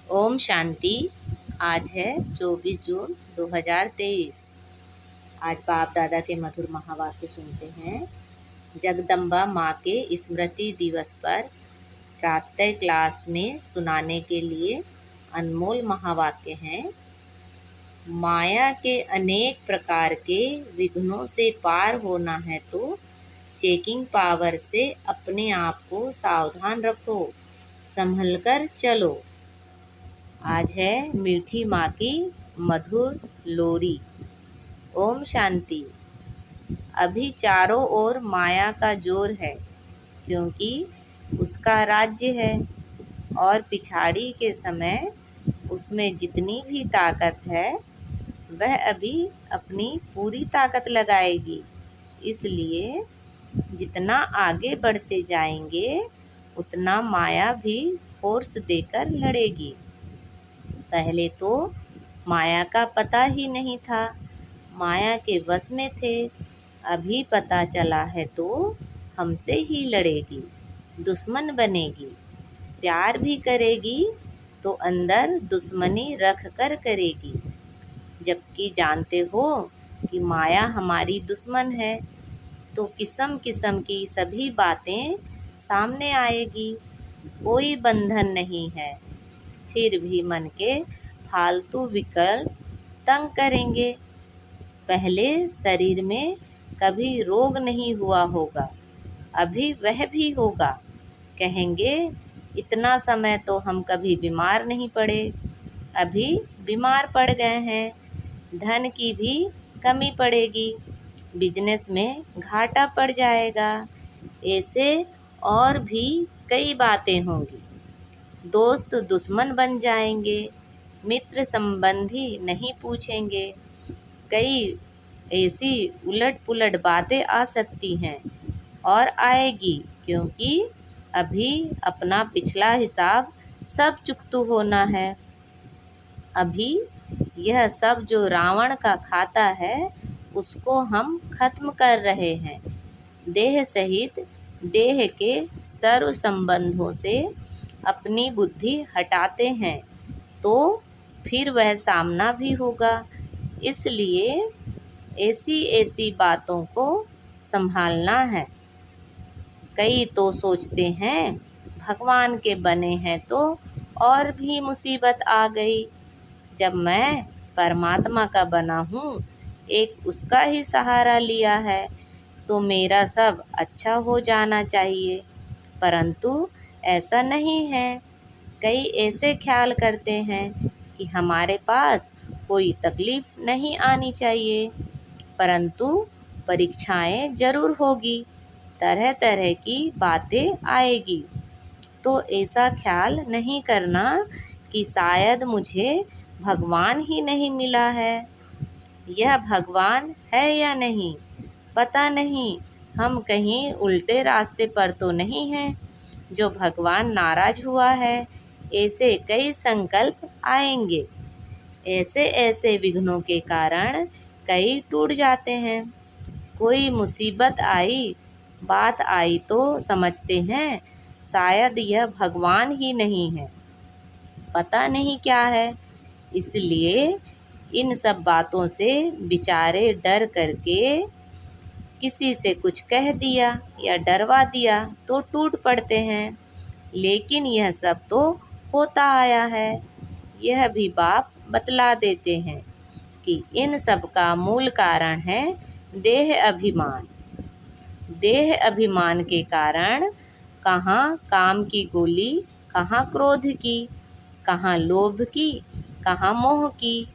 ओम शांति। आज है 24 जून 2023। आज बाप दादा के मधुर महावाक्य सुनते हैं। जगदम्बा माँ के स्मृति दिवस पर प्रातः क्लास में सुनाने के लिए अनमोल महावाक्य हैं। माया के अनेक प्रकार के विघ्नों से पार होना है तो चेकिंग पावर से अपने आप को सावधान रखो, संभल कर चलो। आज है मीठी माँ की मधुर लोरी। ओम शांति। अभी चारों ओर माया का जोर है, क्योंकि उसका राज्य है और पिछाड़ी के समय उसमें जितनी भी ताकत है वह अभी अपनी पूरी ताकत लगाएगी। इसलिए जितना आगे बढ़ते जाएंगे उतना माया भी फोर्स देकर लड़ेगी। पहले तो माया का पता ही नहीं था, माया के वश में थे। अभी पता चला है तो हमसे ही लड़ेगी, दुश्मन बनेगी। प्यार भी करेगी तो अंदर दुश्मनी रख कर करेगी, जबकि जानते हो कि माया हमारी दुश्मन है तो किस्म किस्म की सभी बातें सामने आएगी। कोई बंधन नहीं है, फिर भी मन के फालतू विकल्प तंग करेंगे। पहले शरीर में कभी रोग नहीं हुआ होगा, अभी वह भी होगा। कहेंगे इतना समय तो हम कभी बीमार नहीं पड़े, अभी बीमार पड़ गए हैं। धन की भी कमी पड़ेगी, बिजनेस में घाटा पड़ जाएगा। ऐसे और भी कई बातें होंगी। दोस्त दुश्मन बन जाएंगे, मित्र संबंधी नहीं पूछेंगे। कई ऐसी उलट पुलट बातें आ सकती हैं और आएगी, क्योंकि अभी अपना पिछला हिसाब सब चुकता होना है। अभी यह सब जो रावण का खाता है उसको हम खत्म कर रहे हैं। देह सहित देह के सर्व संबंधों से अपनी बुद्धि हटाते हैं तो फिर वह सामना भी होगा। इसलिए ऐसी ऐसी बातों को संभालना है। कई तो सोचते हैं भगवान के बने हैं तो और भी मुसीबत आ गई। जब मैं परमात्मा का बना हूँ, एक उसका ही सहारा लिया है, तो मेरा सब अच्छा हो जाना चाहिए। परंतु ऐसा नहीं है। कई ऐसे ख्याल करते हैं कि हमारे पास कोई तकलीफ नहीं आनी चाहिए, परंतु परीक्षाएं जरूर होगी, तरह तरह की बातें आएगी। तो ऐसा ख्याल नहीं करना कि शायद मुझे भगवान ही नहीं मिला है। यह भगवान है या नहीं पता नहीं, हम कहीं उल्टे रास्ते पर तो नहीं हैं जो भगवान नाराज हुआ है। ऐसे कई संकल्प आएंगे, ऐसे ऐसे विघ्नों के कारण कई टूट जाते हैं। कोई मुसीबत आई, बात आई तो समझते हैं शायद यह भगवान ही नहीं है, पता नहीं क्या है। इसलिए इन सब बातों से बेचारे डर करके किसी से कुछ कह दिया या डरवा दिया तो टूट पड़ते हैं। लेकिन यह सब तो होता आया है। यह भी बाप बतला देते हैं कि इन सब का मूल कारण है देह अभिमान। देह अभिमान के कारण कहाँ काम की गोली, कहाँ क्रोध की, कहाँ लोभ की, कहाँ मोह की,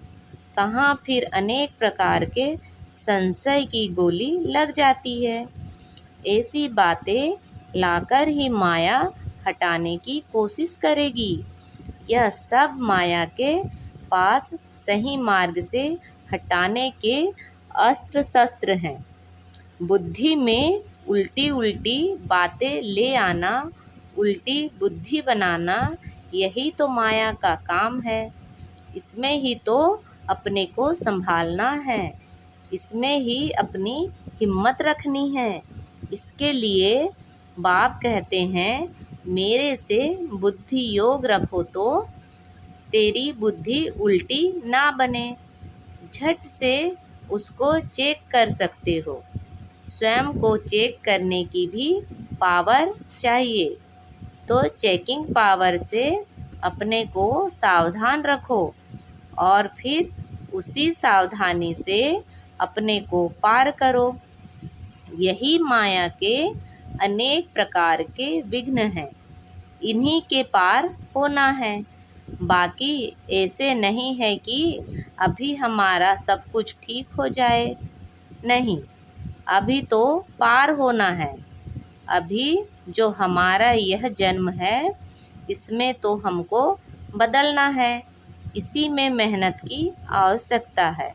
कहाँ फिर अनेक प्रकार के संशय की गोली लग जाती है। ऐसी बातें लाकर ही माया हटाने की कोशिश करेगी। यह सब माया के पास सही मार्ग से हटाने के अस्त्र शस्त्र हैं। बुद्धि में उल्टी उल्टी बातें ले आना, उल्टी बुद्धि बनाना, यही तो माया का काम है। इसमें ही तो अपने को संभालना है, इसमें ही अपनी हिम्मत रखनी है। इसके लिए बाप कहते हैं मेरे से बुद्धि योग रखो तो तेरी बुद्धि उल्टी ना बने। झट से उसको चेक कर सकते हो। स्वयं को चेक करने की भी पावर चाहिए। तो चेकिंग पावर से अपने को सावधान रखो और फिर उसी सावधानी से अपने को पार करो। यही माया के अनेक प्रकार के विघ्न हैं, इन्हीं के पार होना है। बाकी ऐसे नहीं है कि अभी हमारा सब कुछ ठीक हो जाए, नहीं, अभी तो पार होना है। अभी जो हमारा यह जन्म है, इसमें तो हमको बदलना है, इसी में मेहनत की आवश्यकता है।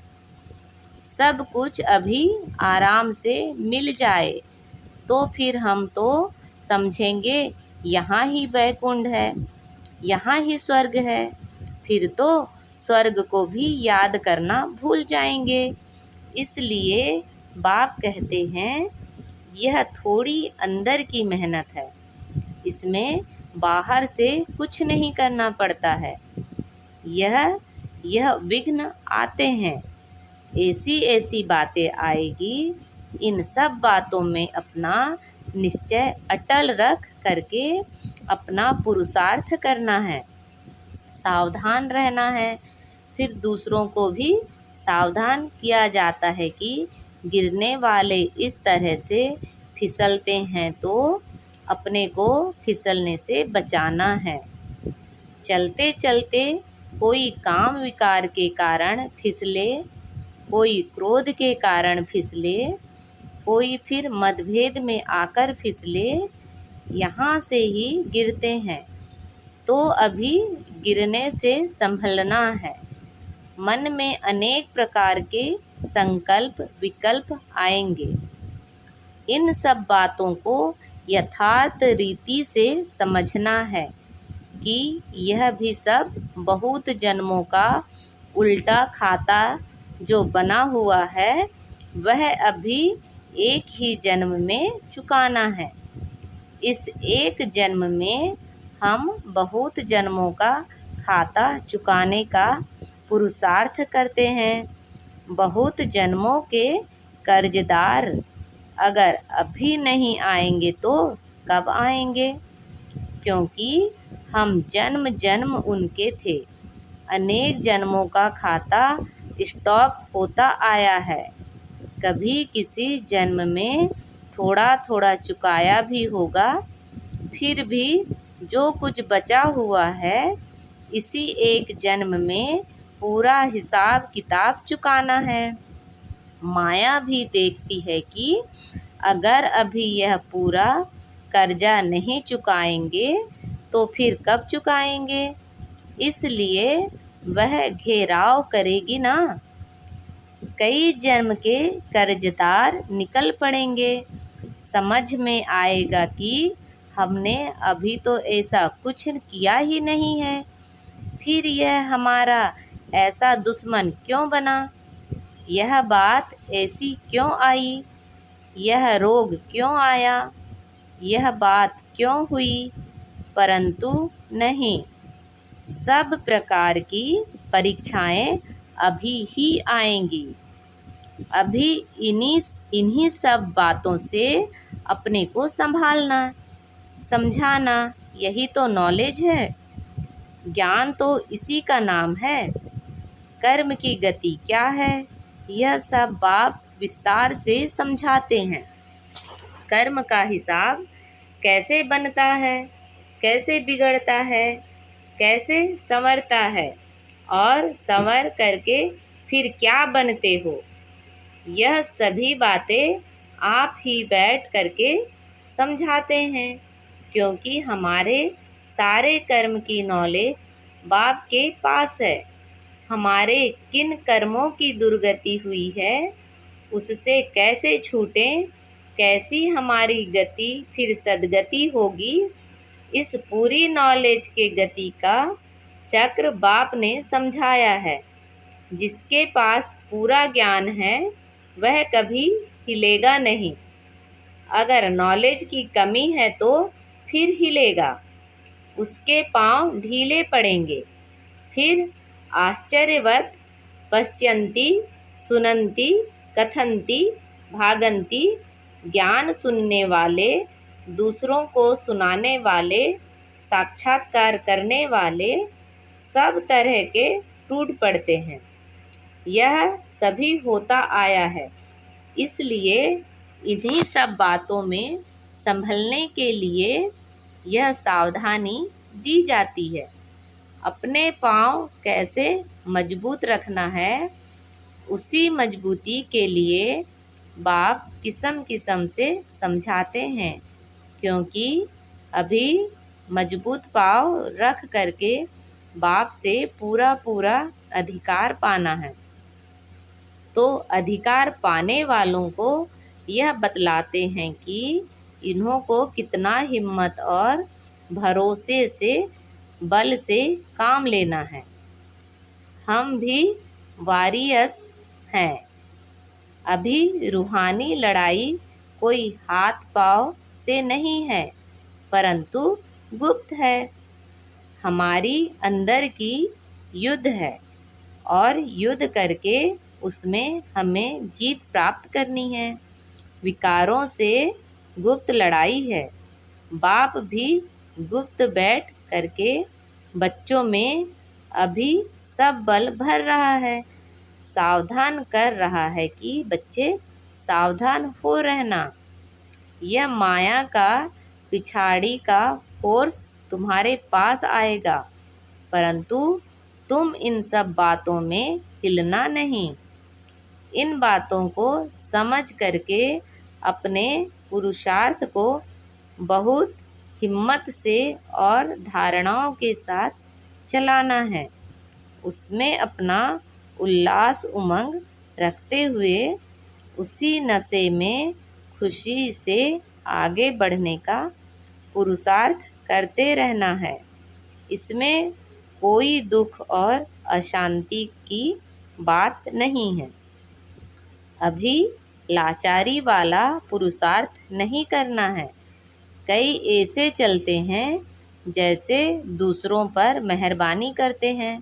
सब कुछ अभी आराम से मिल जाए तो फिर हम तो समझेंगे यहाँ ही वैकुंठ है, यहाँ ही स्वर्ग है। फिर तो स्वर्ग को भी याद करना भूल जाएंगे। इसलिए बाप कहते हैं यह थोड़ी अंदर की मेहनत है, इसमें बाहर से कुछ नहीं करना पड़ता है। यह विघ्न आते हैं, ऐसी ऐसी बातें आएगी, इन सब बातों में अपना निश्चय अटल रख करके अपना पुरुषार्थ करना है, सावधान रहना है। फिर दूसरों को भी सावधान किया जाता है कि गिरने वाले इस तरह से फिसलते हैं तो अपने को फिसलने से बचाना है। चलते चलते कोई काम विकार के कारण फिसले, कोई क्रोध के कारण फिसले, कोई फिर मतभेद में आकर फिसले, यहाँ से ही गिरते हैं। तो अभी गिरने से संभलना है। मन में अनेक प्रकार के संकल्प विकल्प आएंगे। इन सब बातों को यथार्थ रीति से समझना है कि यह भी सब बहुत जन्मों का उल्टा खाता जो बना हुआ है, वह अभी एक ही जन्म में चुकाना है। इस एक जन्म में हम बहुत जन्मों का खाता चुकाने का पुरुषार्थ करते हैं। बहुत जन्मों के कर्जदार अगर अभी नहीं आएंगे तो कब आएंगे? क्योंकि हम जन्म जन्म उनके थे। अनेक जन्मों का खाता स्टॉक होता आया है। कभी किसी जन्म में थोड़ा थोड़ा चुकाया भी होगा, फिर भी जो कुछ बचा हुआ है इसी एक जन्म में पूरा हिसाब किताब चुकाना है। माया भी देखती है कि अगर अभी यह पूरा कर्जा नहीं चुकाएंगे तो फिर कब चुकाएंगे, इसलिए वह घेराव करेगी ना। कई जन्म के कर्जदार निकल पड़ेंगे। समझ में आएगा कि हमने अभी तो ऐसा कुछ किया ही नहीं है, फिर यह हमारा ऐसा दुश्मन क्यों बना, यह बात ऐसी क्यों आई, यह रोग क्यों आया, यह बात क्यों हुई। परंतु नहीं, सब प्रकार की परीक्षाएं अभी ही आएंगी। अभी इन्हीं सब बातों से अपने को संभालना, समझाना, यही तो नॉलेज है। ज्ञान तो इसी का नाम है। कर्म की गति क्या है, यह सब बाप विस्तार से समझाते हैं। कर्म का हिसाब कैसे बनता है, कैसे बिगड़ता है, कैसे संवरता है और संवर करके फिर क्या बनते हो, यह सभी बातें आप ही बैठ करके समझाते हैं। क्योंकि हमारे सारे कर्म की नॉलेज बाप के पास है। हमारे किन कर्मों की दुर्गति हुई है, उससे कैसे छूटें, कैसी हमारी गति फिर सद्गति होगी, इस पूरी नॉलेज के गति का चक्र बाप ने समझाया है। जिसके पास पूरा ज्ञान है वह कभी हिलेगा नहीं। अगर नॉलेज की कमी है तो फिर हिलेगा, उसके पांव ढीले पड़ेंगे, फिर आश्चर्यवत् पश्यन्ति सुनन्ति कथन्ति भागन्ति। ज्ञान सुनने वाले, दूसरों को सुनाने वाले, साक्षात्कार करने वाले सब तरह के टूट पड़ते हैं। यह सभी होता आया है, इसलिए इन्हीं सब बातों में संभलने के लिए यह सावधानी दी जाती है। अपने पांव कैसे मजबूत रखना है, उसी मजबूती के लिए बाप किस्म किस्म से समझाते हैं, क्योंकि अभी मजबूत पांव रख करके बाप से पूरा पूरा अधिकार पाना है। तो अधिकार पाने वालों को यह बतलाते हैं कि इन्हों को कितना हिम्मत और भरोसे से बल से काम लेना है। हम भी वॉरियर्स हैं। अभी रूहानी लड़ाई कोई हाथ पांव से नहीं है, परंतु गुप्त है। हमारी अंदर की युद्ध है और युद्ध करके उसमें हमें जीत प्राप्त करनी है। विकारों से गुप्त लड़ाई है। बाप भी गुप्त बैठ करके बच्चों में अभी सब बल भर रहा है, सावधान कर रहा है कि बच्चे सावधान हो रहना। यह माया का पिछाड़ी का फोर्स तुम्हारे पास आएगा, परंतु तुम इन सब बातों में हिलना नहीं। इन बातों को समझ करके अपने पुरुषार्थ को बहुत हिम्मत से और धारणाओं के साथ चलाना है। उसमें अपना उल्लास उमंग रखते हुए उसी नशे में खुशी से आगे बढ़ने का पुरुषार्थ करते रहना है। इसमें कोई दुख और अशांति की बात नहीं है। अभी लाचारी वाला पुरुषार्थ नहीं करना है। कई ऐसे चलते हैं जैसे दूसरों पर मेहरबानी करते हैं।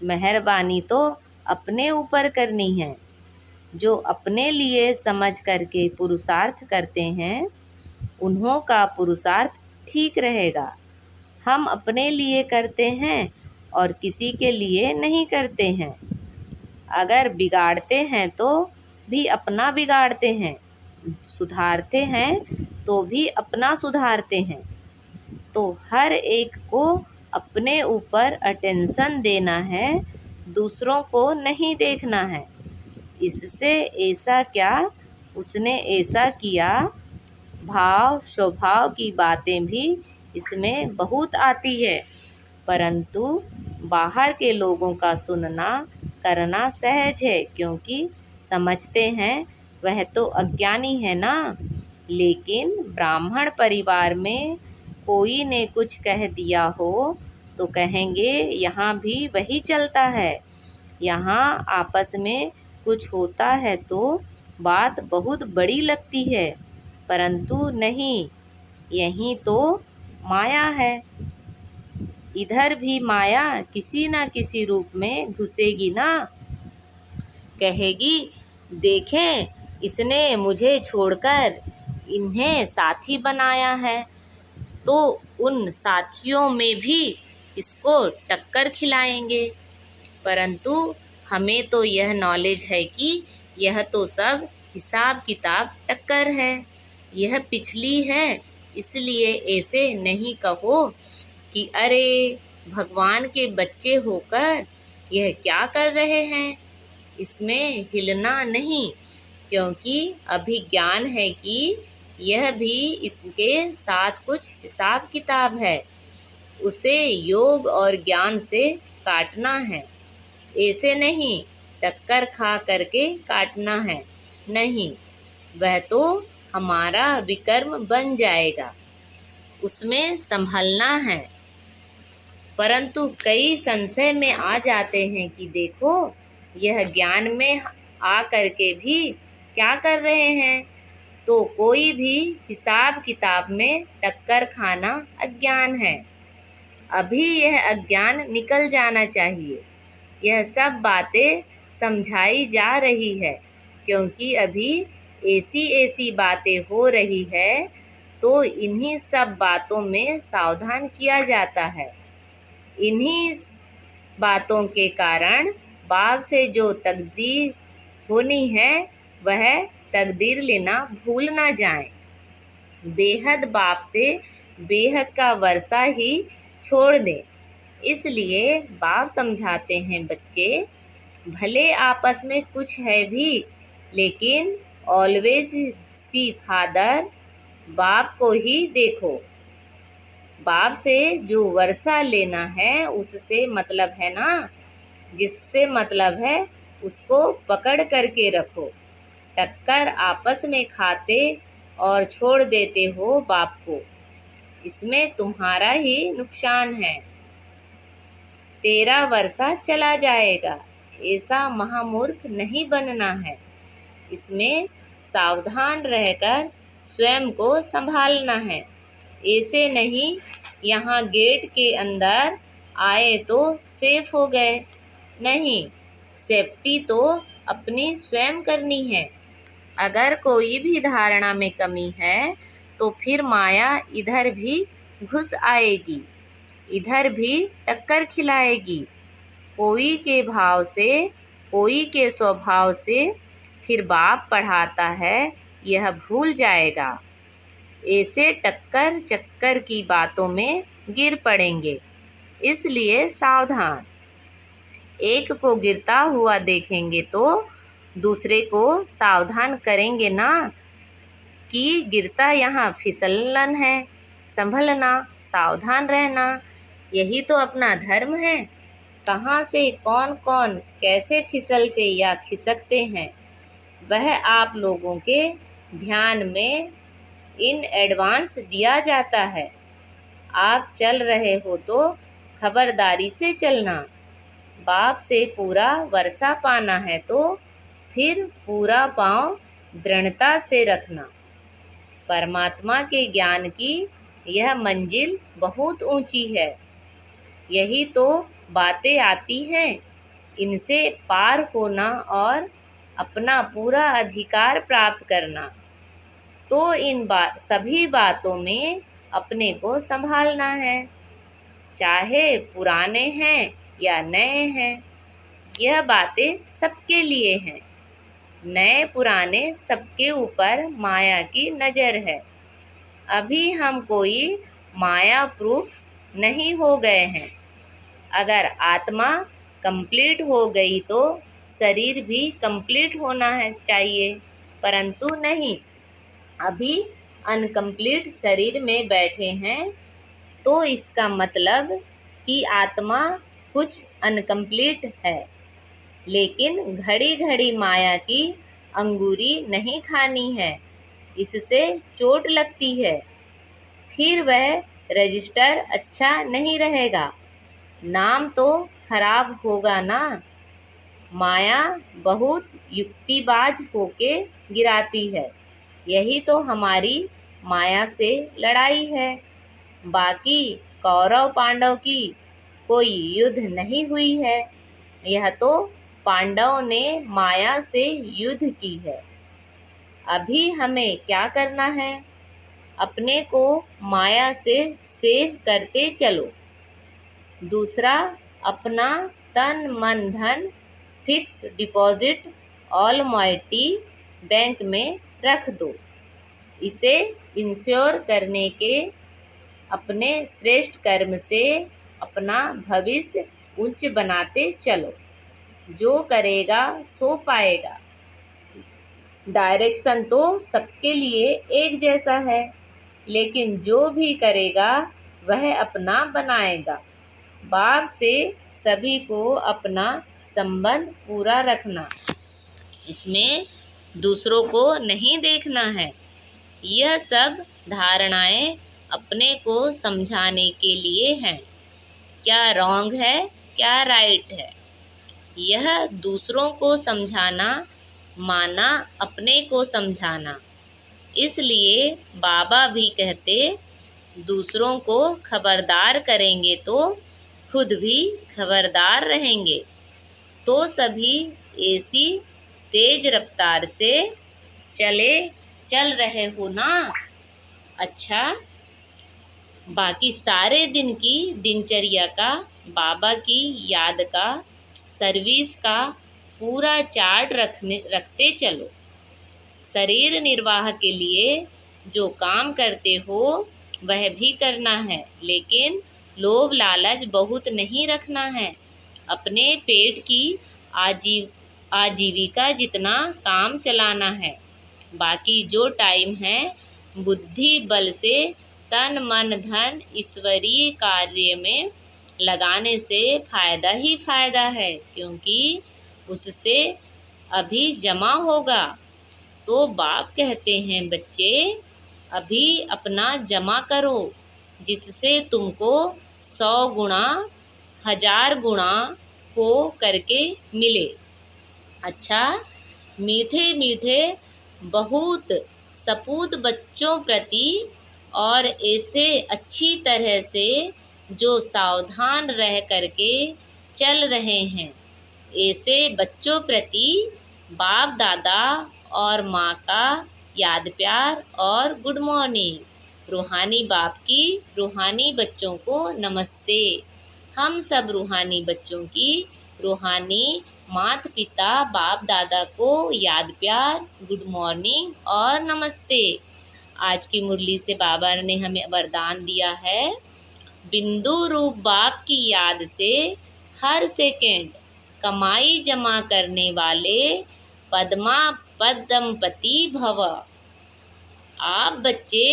मेहरबानी तो अपने ऊपर करनी है। जो अपने लिए समझ करके पुरुषार्थ करते हैं, उन्हों का पुरुषार्थ ठीक रहेगा। हम अपने लिए करते हैं और किसी के लिए नहीं करते हैं। अगर बिगाड़ते हैं तो भी अपना बिगाड़ते हैं, सुधारते हैं तो भी अपना सुधारते हैं। तो हर एक को अपने ऊपर अटेंशन देना है, दूसरों को नहीं देखना है। इससे ऐसा क्या, उसने ऐसा किया, भाव स्वभाव की बातें भी इसमें बहुत आती है, परंतु बाहर के लोगों का सुनना करना सहज है, क्योंकि समझते हैं वह तो अज्ञानी है ना। लेकिन ब्राह्मण परिवार में कोई ने कुछ कह दिया हो तो कहेंगे यहाँ भी वही चलता है। यहाँ आपस में कुछ होता है तो बात बहुत बड़ी लगती है, परंतु नहीं, यही तो माया है। इधर भी माया किसी न किसी रूप में घुसेगी ना। कहेगी, देखें इसने मुझे छोड़कर इन्हें साथी बनाया है, तो उन साथियों में भी इसको टक्कर खिलाएंगे। परंतु हमें तो यह नॉलेज है कि यह तो सब हिसाब किताब टक्कर है, यह पिछली है। इसलिए ऐसे नहीं कहो कि अरे भगवान के बच्चे होकर यह क्या कर रहे हैं। इसमें हिलना नहीं, क्योंकि अभी ज्ञान है कि यह भी इसके साथ कुछ हिसाब किताब है, उसे योग और ज्ञान से काटना है। ऐसे नहीं टक्कर खा करके काटना है, नहीं, वह तो हमारा विकर्म बन जाएगा, उसमें संभलना है। परंतु कई संशय में आ जाते हैं कि देखो यह ज्ञान में आ करके भी क्या कर रहे हैं। तो कोई भी हिसाब किताब में टक्कर खाना अज्ञान है। अभी यह अज्ञान निकल जाना चाहिए। यह सब बातें समझाई जा रही है क्योंकि अभी ऐसी ऐसी बातें हो रही है, तो इन्हीं सब बातों में सावधान किया जाता है। इन्हीं बातों के कारण बाप से जो तकदीर होनी है वह तकदीर लेना भूल ना जाएं। बेहद बाप से बेहद का वर्षा ही छोड़ दें। इसलिए बाप समझाते हैं, बच्चे भले आपस में कुछ है भी, लेकिन ऑलवेज सी फादर, बाप को ही देखो। बाप से जो वर्षा लेना है उससे मतलब है ना, जिससे मतलब है उसको पकड़ करके रखो। टक्कर आपस में खाते और छोड़ देते हो बाप को, इसमें तुम्हारा ही नुकसान है। तेरा वर्षा चला जाएगा, ऐसा महामूर्ख नहीं बनना है। इसमें सावधान रहकर स्वयं को संभालना है। ऐसे नहीं यहाँ गेट के अंदर आए तो सेफ हो गए, नहीं, सेफ्टी तो अपनी स्वयं करनी है। अगर कोई भी धारणा में कमी है तो फिर माया इधर भी घुस आएगी, इधर भी टक्कर खिलाएगी। कोई के भाव से, कोई के स्वभाव से फिर बाप पढ़ाता है यह भूल जाएगा। ऐसे टक्कर चक्कर की बातों में गिर पड़ेंगे, इसलिए सावधान। एक को गिरता हुआ देखेंगे तो दूसरे को सावधान करेंगे ना कि गिरता यहाँ फिसलन है, संभलना, सावधान रहना, यही तो अपना धर्म है। कहाँ से कौन कौन कैसे फिसलते या खिसकते हैं वह आप लोगों के ध्यान में इन एडवांस दिया जाता है। आप चल रहे हो तो खबरदारी से चलना। बाप से पूरा वर्षा पाना है तो फिर पूरा पाँव दृढ़ता से रखना। परमात्मा के ज्ञान की यह मंजिल बहुत ऊंची है। यही तो बातें आती हैं, इनसे पार होना और अपना पूरा अधिकार प्राप्त करना। तो इन सभी बातों में अपने को संभालना है, चाहे पुराने हैं या नए हैं। यह बातें सबके लिए हैं। नए पुराने सबके ऊपर माया की नज़र है। अभी हम कोई माया प्रूफ नहीं हो गए हैं। अगर आत्मा कंप्लीट हो गई तो शरीर भी कंप्लीट होना है चाहिए, परंतु नहीं, अभी अनकम्प्लीट शरीर में बैठे हैं, तो इसका मतलब कि आत्मा कुछ अनकम्प्लीट है। लेकिन घड़ी घड़ी माया की अंगूरी नहीं खानी है, इससे चोट लगती है, फिर वह रजिस्टर अच्छा नहीं रहेगा, नाम तो खराब होगा ना। माया बहुत युक्तिबाज होके गिराती है, यही तो हमारी माया से लड़ाई है। बाकी कौरव पांडव की कोई युद्ध नहीं हुई है, यह तो पांडवों ने माया से युद्ध की है। अभी हमें क्या करना है? अपने को माया से सेव करते चलो। दूसरा, अपना तन मन धन फिक्स डिपॉजिट ऑलमाइटी बैंक में रख दो। इसे इंश्योर करने के अपने श्रेष्ठ कर्म से अपना भविष्य उच्च बनाते चलो। जो करेगा सो पाएगा। डायरेक्शन तो सबके लिए एक जैसा है, लेकिन जो भी करेगा वह अपना बनाएगा। बाप से सभी को अपना संबंध पूरा रखना, इसमें दूसरों को नहीं देखना है। यह सब धारणाएं अपने को समझाने के लिए हैं। क्या रॉन्ग है, क्या राइट है, यह दूसरों को समझाना माना अपने को समझाना। इसलिए बाबा भी कहते दूसरों को खबरदार करेंगे तो खुद भी खबरदार रहेंगे। तो सभी एसी तेज रफ्तार से चल रहे हो ना। अच्छा, बाकी सारे दिन की दिनचर्या का, बाबा की याद का, सर्विस का पूरा चार्ट रखते चलो। शरीर निर्वाह के लिए जो काम करते हो वह भी करना है, लेकिन लोभ लालच बहुत नहीं रखना है। अपने पेट की आजीविका जितना काम चलाना है। बाकी जो टाइम है बुद्धि बल से तन मन धन ईश्वरीय कार्य में लगाने से फायदा ही फायदा है, क्योंकि उससे अभी जमा होगा। तो बाप कहते हैं बच्चे, अभी अपना जमा करो, जिससे तुमको 100 गुणा 1000 गुणा हो करके मिले। अच्छा, मीठे मीठे बहुत सपूत बच्चों प्रति और ऐसे अच्छी तरह से जो सावधान रह करके चल रहे हैं, ऐसे बच्चों प्रति बाप दादा और माँ का याद प्यार और गुड मॉर्निंग। रूहानी बाप की रूहानी बच्चों को नमस्ते। हम सब रूहानी बच्चों की रूहानी माता पिता बाप दादा को याद प्यार, गुड मॉर्निंग और नमस्ते। आज की मुरली से बाबा ने हमें वरदान दिया है, बिंदु रूप बाप की याद से हर सेकंड कमाई जमा करने वाले पद दंपति भव। आप बच्चे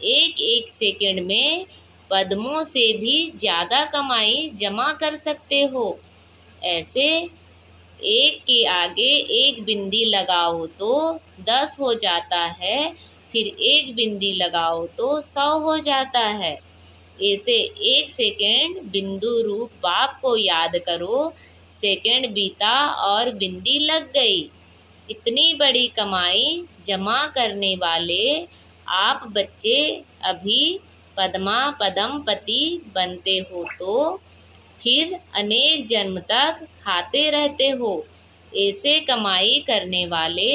एक एक सेकंड में पद्मों से भी ज़्यादा कमाई जमा कर सकते हो। ऐसे एक के आगे एक बिंदी लगाओ तो 10 हो जाता है, फिर एक बिंदी लगाओ तो 100 हो जाता है। ऐसे एक सेकंड बिंदु रूप बाप को याद करो, सेकंड बीता और बिंदी लग गई। इतनी बड़ी कमाई जमा करने वाले आप बच्चे अभी पद्मपति बनते हो तो फिर अनेक जन्म तक खाते रहते हो। ऐसे कमाई करने वाले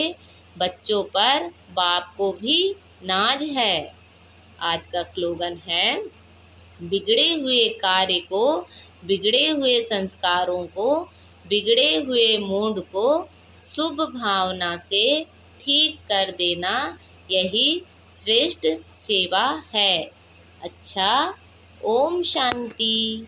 बच्चों पर बाप को भी नाज है। आज का स्लोगन है, बिगड़े हुए कार्य को, बिगड़े हुए संस्कारों को, बिगड़े हुए मूड को शुभ भावना से ठीक कर देना, यही श्रेष्ठ सेवा है। अच्छा, ओम शांति।